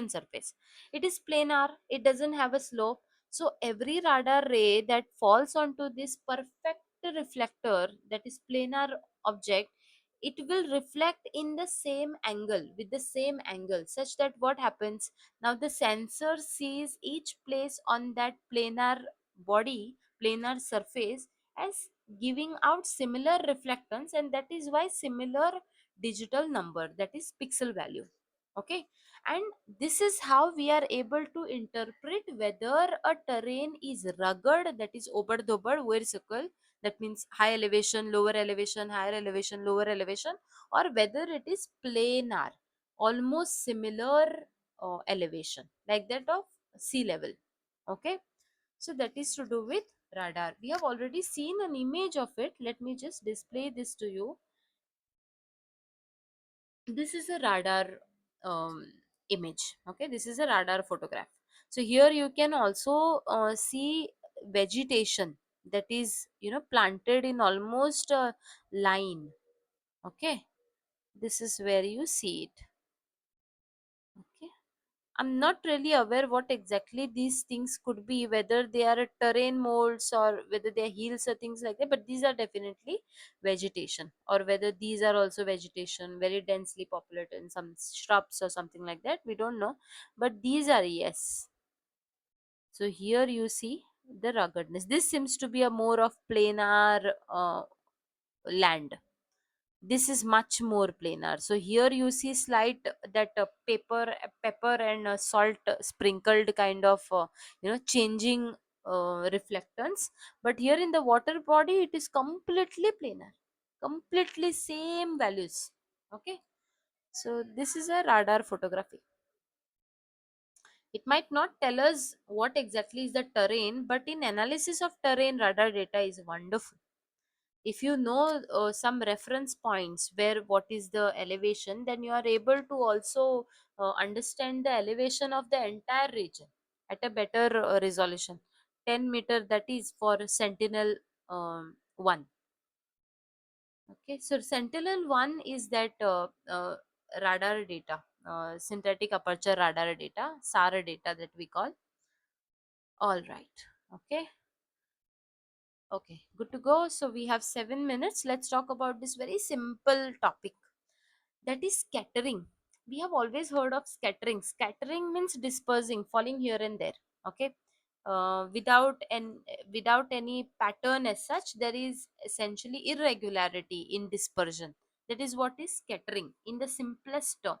surface, it is planar, it doesn't have a slope. So every radar ray that falls onto this perfect reflector, that is planar object, it will reflect in the same angle, with the same angle, such that what happens, now the sensor sees each place on that planar surface as giving out similar reflectance, and that is why similar digital number, that is pixel value. Okay, and this is how we are able to interpret whether a terrain is rugged, that is over dober circle, that means high elevation, lower elevation, higher elevation, lower elevation, or whether it is planar, almost similar elevation like that of sea level. Okay, so that is to do with radar. We have already seen an image of it. Let me just display this to you. This is a radar image. Okay, this is a radar photograph. So here you can also see vegetation that is, planted in almost a line. Okay, this is where you see it. Okay, I'm not really aware what exactly these things could be, whether they are terrain molds or whether they are hills or things like that, but these are definitely vegetation, or whether these are also vegetation, very densely populated in some shrubs or something like that. We don't know, but these are, yes. So here you see the ruggedness. This seems to be a more of planar land. This is much more planar. So here you see slight that pepper and salt sprinkled kind of changing reflectance. But here in the water body, it is completely planar, completely same values. Okay, so this is a radar photography. It might not tell us what exactly is the terrain, but in analysis of terrain, radar data is wonderful. If you know some reference points where what is the elevation, then you are able to also understand the elevation of the entire region at a better resolution. 10 meter, that is for sentinel 1. Okay, so sentinel 1 is that radar data, synthetic aperture radar data, SAR data, that we call. All right. Okay. Okay, good to go. So we have 7 minutes. Let's talk about this very simple topic, that is scattering. We have always heard of scattering. Scattering means dispersing, falling here and there. Okay, without any pattern as such, there is essentially irregularity in dispersion. That is what is scattering in the simplest term.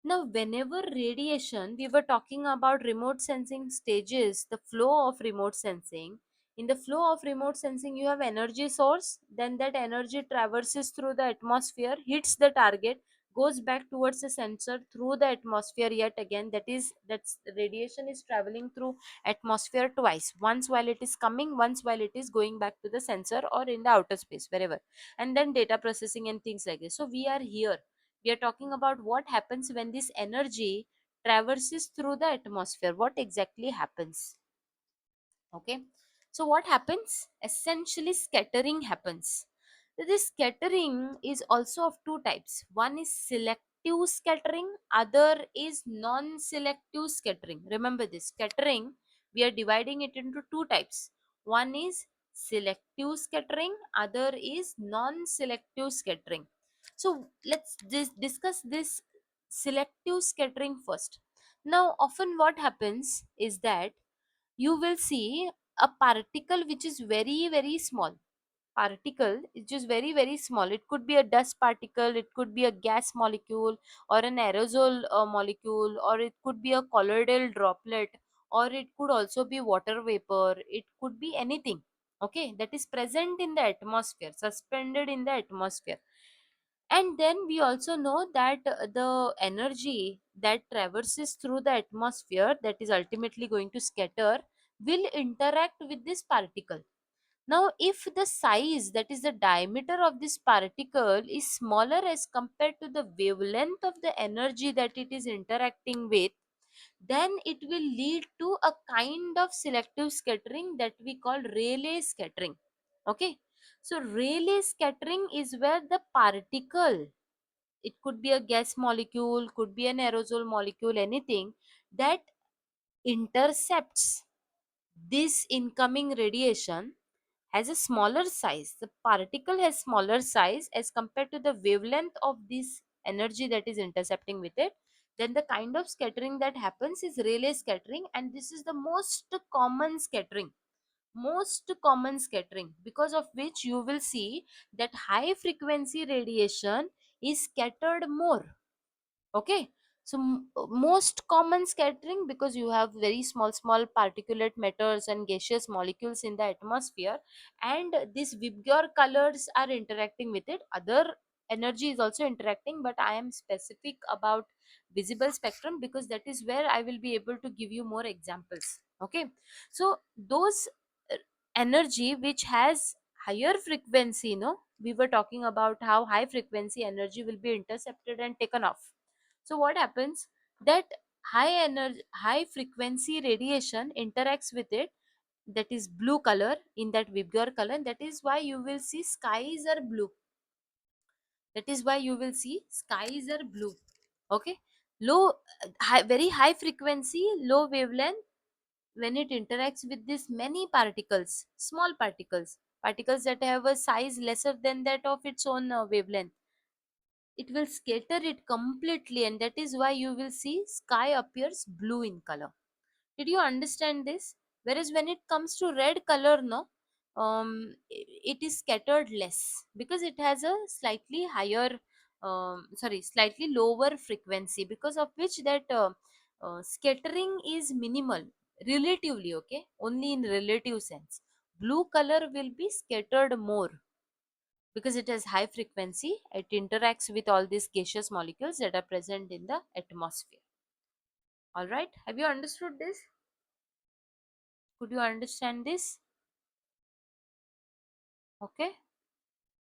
Now, whenever radiation, we were talking about remote sensing stages, the flow of remote sensing. In the flow of remote sensing, you have energy source, then that energy traverses through the atmosphere, hits the target, goes back towards the sensor through the atmosphere yet again. That's radiation is traveling through atmosphere twice. Once while it is coming, once while it is going back to the sensor or in the outer space, wherever. And then data processing and things like this. So we are here, we are talking about what happens when this energy traverses through the atmosphere, what exactly happens. Okay, so what happens, essentially scattering happens. This scattering is also of two types. One is selective scattering, other is non-selective scattering. Remember this scattering, we are dividing it into two types. One is selective scattering, other is non-selective scattering. So let's discuss this selective scattering first. Now, often what happens is that you will see a particle which is very, very small. Particle is just very, very small. It could be a dust particle, it could be a gas molecule, or an aerosol molecule, or it could be a colloidal droplet, or it could also be water vapor. It could be anything, okay, that is present in the atmosphere, suspended in the atmosphere. And then we also know that the energy that traverses through the atmosphere, that is ultimately going to scatter, will interact with this particle. Now, if the size, that is the diameter of this particle, is smaller as compared to the wavelength of the energy that it is interacting with, then it will lead to a kind of selective scattering that we call Rayleigh scattering. Okay, so Rayleigh scattering is where the particle, it could be a gas molecule, could be an aerosol molecule, anything that intercepts this incoming radiation has a smaller size. The particle has smaller size as compared to the wavelength of this energy that is intercepting with it. Then the kind of scattering that happens is Rayleigh scattering, and this is the most common scattering. Most common scattering, because of which you will see that high frequency radiation is scattered more. Okay, so most common scattering, because you have very small particulate matters and gaseous molecules in the atmosphere, and these Vibgyor colors are interacting with it. Other energy is also interacting, but I am specific about visible spectrum because that is where I will be able to give you more examples. Okay, so those uh, energy which has higher frequency, we were talking about how high frequency energy will be intercepted and taken off. So what happens, that high frequency radiation interacts with it, that is blue color in that Vibgyor color. That is why you will see skies are blue. That is why you will see skies are blue. Okay, very high frequency, low wavelength, when it interacts with this many particles, small particles that have a size lesser than that of its own wavelength, it will scatter it completely, and that is why you will see sky appears blue in color. Did you understand this? Whereas when it comes to red color, no, it is scattered less because it has a slightly higher, slightly lower frequency, because of which that scattering is minimal relatively. Okay, only in relative sense, blue color will be scattered more because it has high frequency. It interacts with all these gaseous molecules that are present in the atmosphere. All right, have you understood this? Could you understand this? Okay,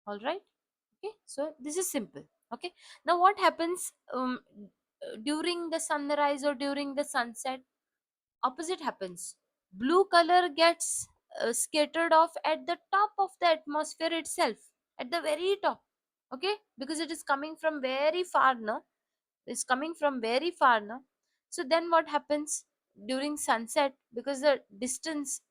all right. Okay, so this is simple. Okay, now what happens during the sunrise or during the sunset? Opposite happens. Blue color gets scattered off at the top of the atmosphere itself, at the very top. Okay, because it is coming from very far, no, is coming from very far now. So then what happens during sunset, because the distance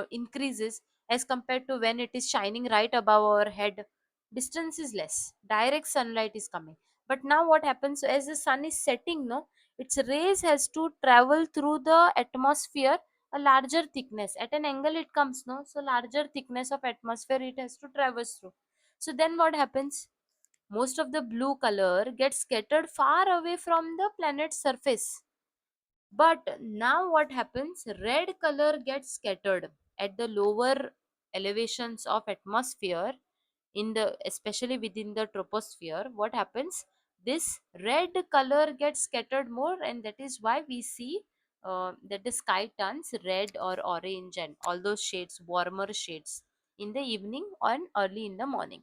increases as compared to when it is shining right above our head, distance is less, direct sunlight is coming. But now what happens, as the sun is setting, no, its rays has to travel through the atmosphere a larger thickness, at an angle it comes, no, so larger thickness of atmosphere it has to traverse through. So then what happens, most of the blue color gets scattered far away from the planet's surface. But now what happens, red color gets scattered at the lower elevations of atmosphere, in the especially within the troposphere. What happens, this red color gets scattered more, and that is why we see that the sky turns red or orange and all those shades, warmer shades, in the evening and early in the morning.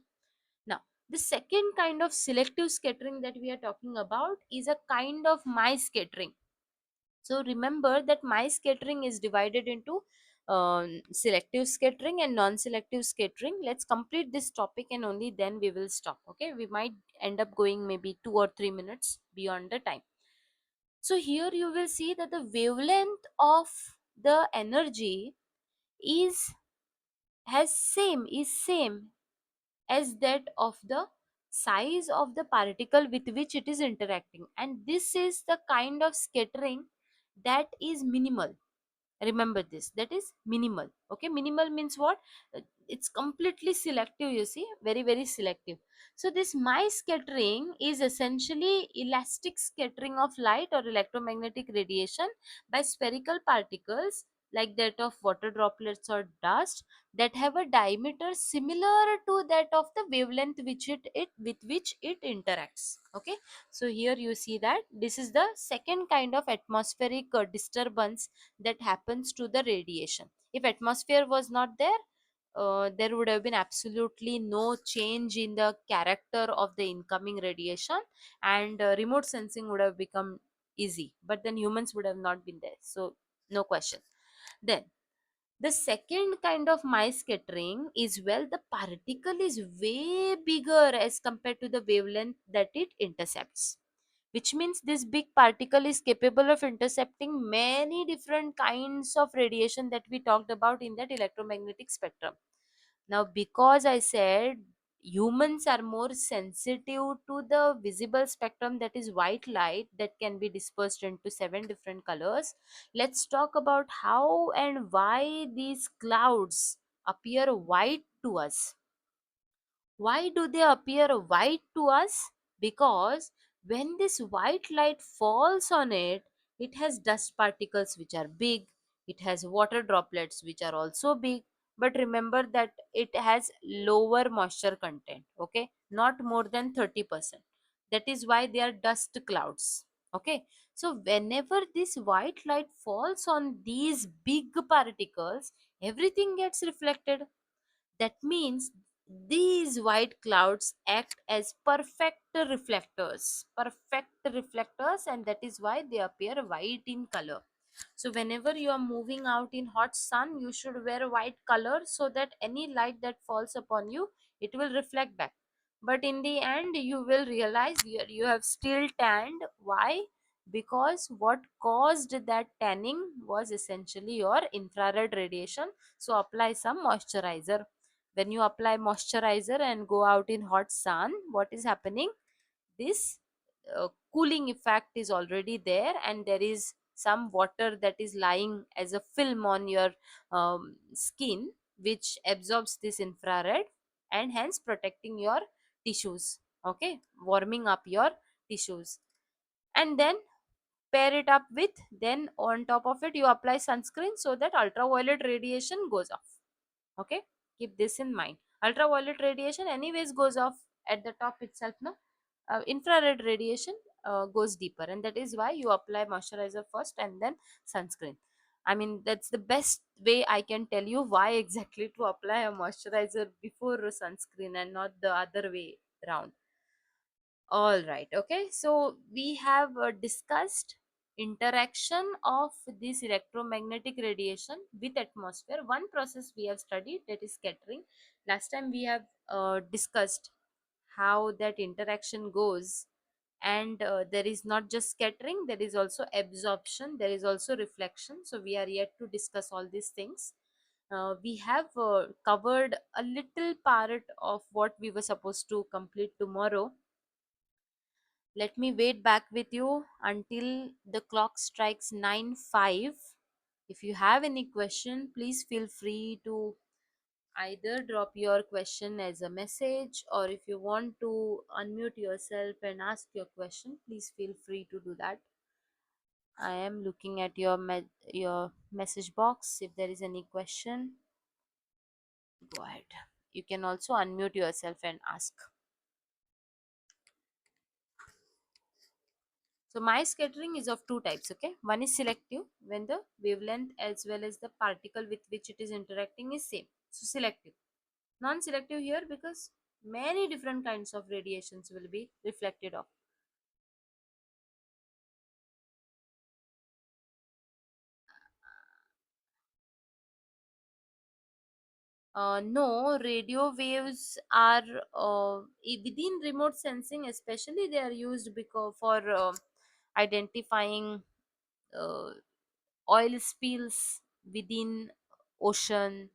Now, the second kind of selective scattering that we are talking about is a kind of Mie scattering. So remember that Mie scattering is divided into selective scattering and non-selective scattering. Let's complete this topic and only then we will stop. Okay, we might end up going maybe 2 or 3 minutes beyond the time. So here you will see that the wavelength of the energy is same as that of the size of the particle with which it is interacting, and this is the kind of scattering that is minimal. Remember this, that is minimal. Okay, minimal means what? It's completely selective, you see, very very selective. So this my scattering is essentially elastic scattering of light or electromagnetic radiation by spherical particles like that of water droplets or dust that have a diameter similar to that of the wavelength which it with which it interacts. Okay, so here you see that this is the second kind of atmospheric disturbance that happens to the radiation. If atmosphere was not there, there would have been absolutely no change in the character of the incoming radiation, and remote sensing would have become easy, but then humans would have not been there, so no question. Then the second kind of my scattering is, well, the particle is way bigger as compared to the wavelength that it intercepts, which means this big particle is capable of intercepting many different kinds of radiation that we talked about in that electromagnetic spectrum. Now, because I said humans are more sensitive to the visible spectrum, that is white light that can be dispersed into seven different colors, let's talk about how and why these clouds appear white to us. Why do they appear white to us? Because when this white light falls on it, it has dust particles which are big, it has water droplets which are also big, but remember that it has lower moisture content, okay, not more than 30%. That is why they are dust clouds. Okay, so whenever this white light falls on these big particles, everything gets reflected. That means these white clouds act as perfect reflectors, and that is why they appear white in color. So whenever you are moving out in hot sun, you should wear white color so that any light that falls upon you, it will reflect back. But in the end, you will realize you have still tanned. Why? Because what caused that tanning was essentially your infrared radiation. So apply some moisturizer. When you apply moisturizer and go out in hot sun, what is happening? This cooling effect is already there, and there is some water that is lying as a film on your skin, which absorbs this infrared and hence protecting your tissues. Okay, warming up your tissues. And then pair it up with, then on top of it you apply sunscreen so that ultraviolet radiation goes off. Okay, keep this in mind. Ultraviolet radiation anyways goes off at the top itself, no? Infrared radiation goes deeper, and that is why you apply moisturizer first and then sunscreen. I mean, that's the best way I can tell you why exactly to apply a moisturizer before sunscreen and not the other way around. All right, okay, so we have discussed interaction of this electromagnetic radiation with atmosphere. One process we have studied, that is scattering. Last time we have discussed how that interaction goes, and there is not just scattering, there is also absorption, there is also reflection. So we are yet to discuss all these things. We have covered a little part of what we were supposed to complete tomorrow. Let me wait back with you until the clock strikes 9:05. If you have any question, please feel free to either drop your question as a message, or if you want to unmute yourself and ask your question, please feel free to do that. I am looking at your message box. If there is any question, go ahead. You can also unmute yourself and ask. So my scattering is of two types, okay? One is selective, when the wavelength as well as the particle with which it is interacting is same. So selective. Non-selective here because many different kinds of radiations will be reflected off. No, radio waves are within remote sensing, especially they are used because for identifying uh, oil spills within ocean.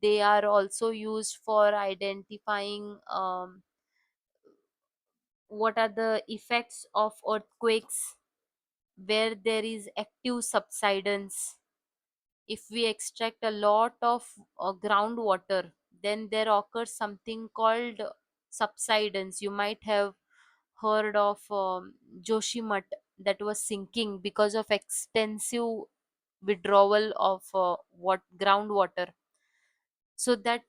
They are also used for identifying what are the effects of earthquakes where there is active subsidence. If we extract a lot of groundwater, then there occurs something called subsidence. You might have heard of Joshimat, that was sinking because of extensive withdrawal of what groundwater. So that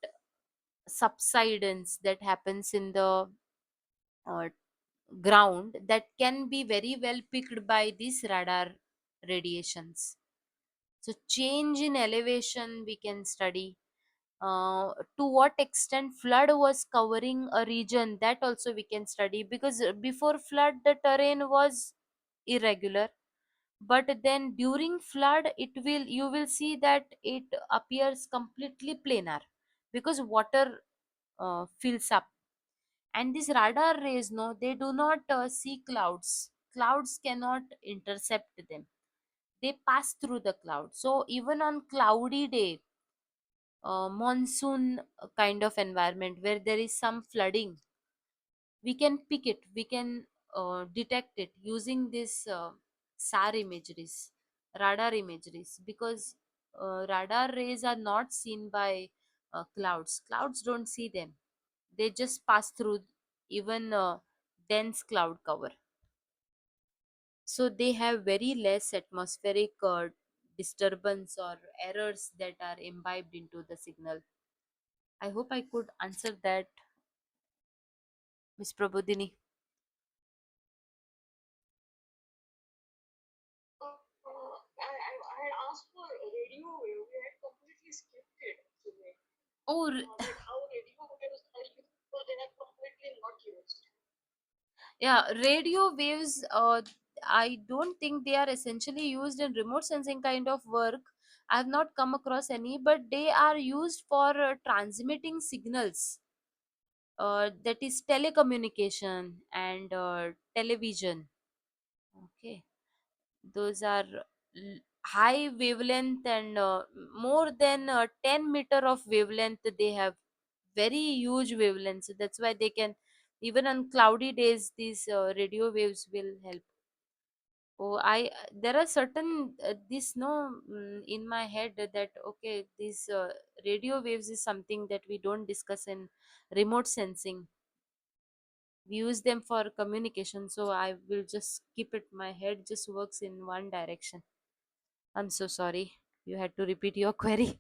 subsidence that happens in the uh, ground, that can be very well picked by these radar radiations. So change in elevation we can study. To what extent flood was covering a region, that also we can study, because before flood the terrain was irregular, but then during flood you will see that it appears completely planar because water fills up. And these radar rays, no, they do not see clouds cannot intercept them, they pass through the cloud. So even on cloudy day, monsoon kind of environment where there is some flooding, we can pick it, we can detect it using this SAR imageries, radar imageries, because radar rays are not seen by clouds don't see them, they just pass through even dense cloud cover. So they have very less atmospheric disturbance or errors that are imbibed into the signal. I hope I could answer that, Miss Prabodhini. Oh, yeah, radio waves. I don't think they are essentially used in remote sensing kind of work. I have not come across any, but they are used for transmitting signals. That is telecommunication and television. Okay, those are high wavelength and more than 10 meter of wavelength. They have very huge wavelengths. So that's why they can, even on cloudy days, these radio waves will help. Oh, there are certain this no in my head that okay, these radio waves is something that we don't discuss in remote sensing. We use them for communication, so I will just keep it. My head just works in one direction. I'm so sorry. You had to repeat your query.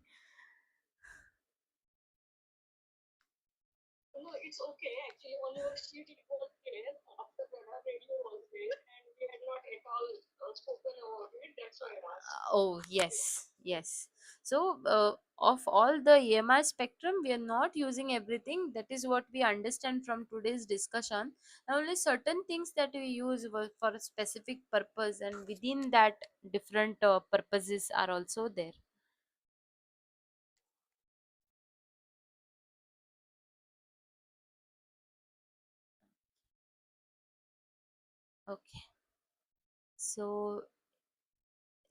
Oh, yes, yes. So, of all the EMI spectrum, we are not using everything. That is what we understand from today's discussion. Only certain things that we use for a specific purpose, and within that, different purposes are also there. Okay. So,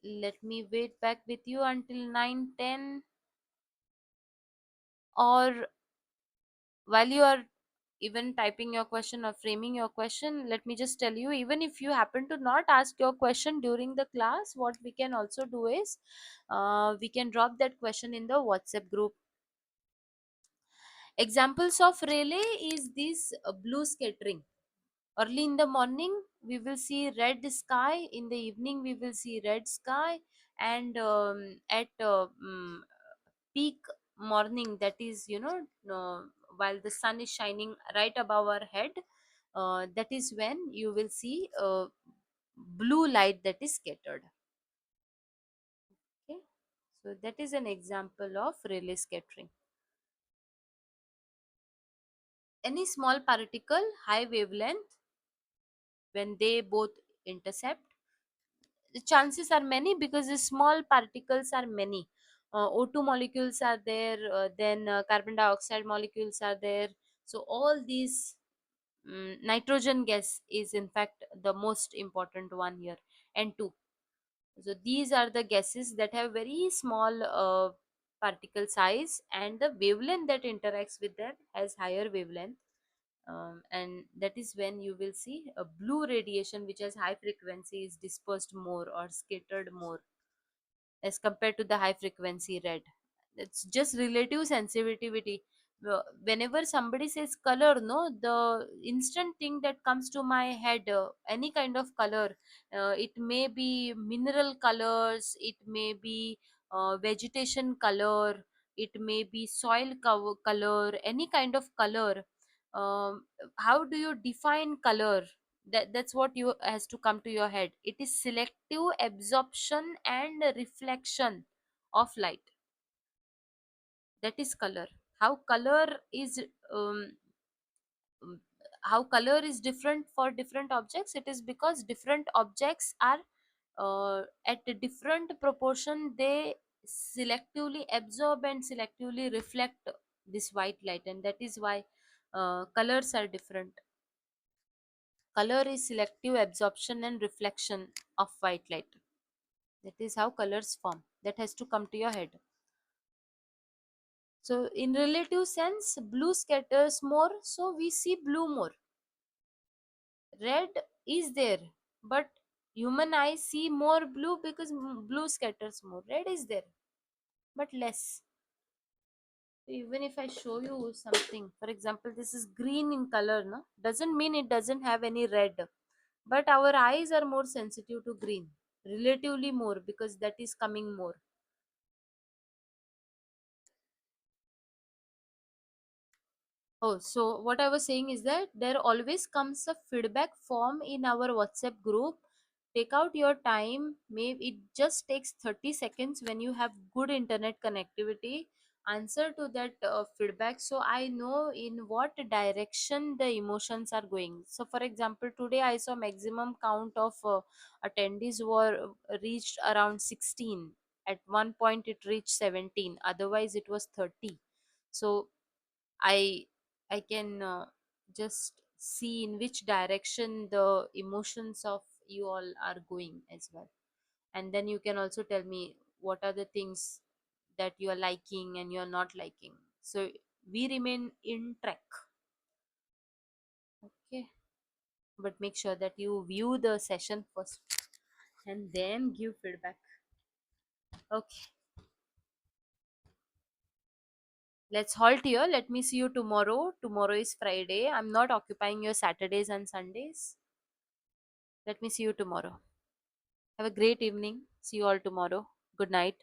let me wait back with you until 9:10, or while you are even typing your question or framing your question, let me just tell you, even if you happen to not ask your question during the class, what we can also do is we can drop that question in the WhatsApp group. Examples of relay is this blue scattering. Early in the morning we will see red sky, in the evening we will see red sky, and at peak morning, that is, while the sun is shining right above our head, that is when you will see blue light that is scattered. Okay, so that is an example of relay scattering. Any small particle, high wavelength, when they both intercept, the chances are many because the small particles are many. O2 molecules are there, then carbon dioxide molecules are there. So all these, nitrogen gas is in fact the most important one here, N2. So these are the gases that have very small particle size, and the wavelength that interacts with them has higher wavelength. And that is when you will see a blue radiation, which has high frequency, is dispersed more or scattered more as compared to the high frequency red. It's just relative sensitivity. Whenever somebody says color, no, the instant thing that comes to my head, any kind of color, it may be mineral colors, it may be vegetation color, it may be soil color, any kind of color. How do you define color? That's what you has to come to your head. It is selective absorption and reflection of light. That is color. How color is, um, um, how color is different for different objects? It is because different objects are, at a different proportion, they selectively absorb and selectively reflect this white light, and that is why colors are different. Color is selective absorption and reflection of white light. That is how colors form. That has to come to your head. So, in relative sense, blue scatters more, so we see blue more. Red is there, but human eyes see more blue because blue scatters more. Red is there, but less. So even if I show you something, for example, this is green in color, no, doesn't mean it doesn't have any red. But our eyes are more sensitive to green, relatively more, because that is coming more. Oh, so what I was saying is that there always comes a feedback form in our WhatsApp group. Take out your time. Maybe it just takes 30 seconds when you have good internet connectivity. Answer to that feedback, so I know in what direction the emotions are going. So, for example, today I saw maximum count of attendees were reached around 16. At one point, it reached 17. Otherwise, it was 30. So I I can just see in which direction the emotions of you all are going as well. And then you can also tell me what are the things that you are liking and you are not liking. So we remain in track. Okay. But make sure that you view the session first and then give feedback. Okay. Let's halt here. Let me see you tomorrow. Tomorrow is Friday. I'm not occupying your Saturdays and Sundays. Let me see you tomorrow. Have a great evening. See you all tomorrow. Good night.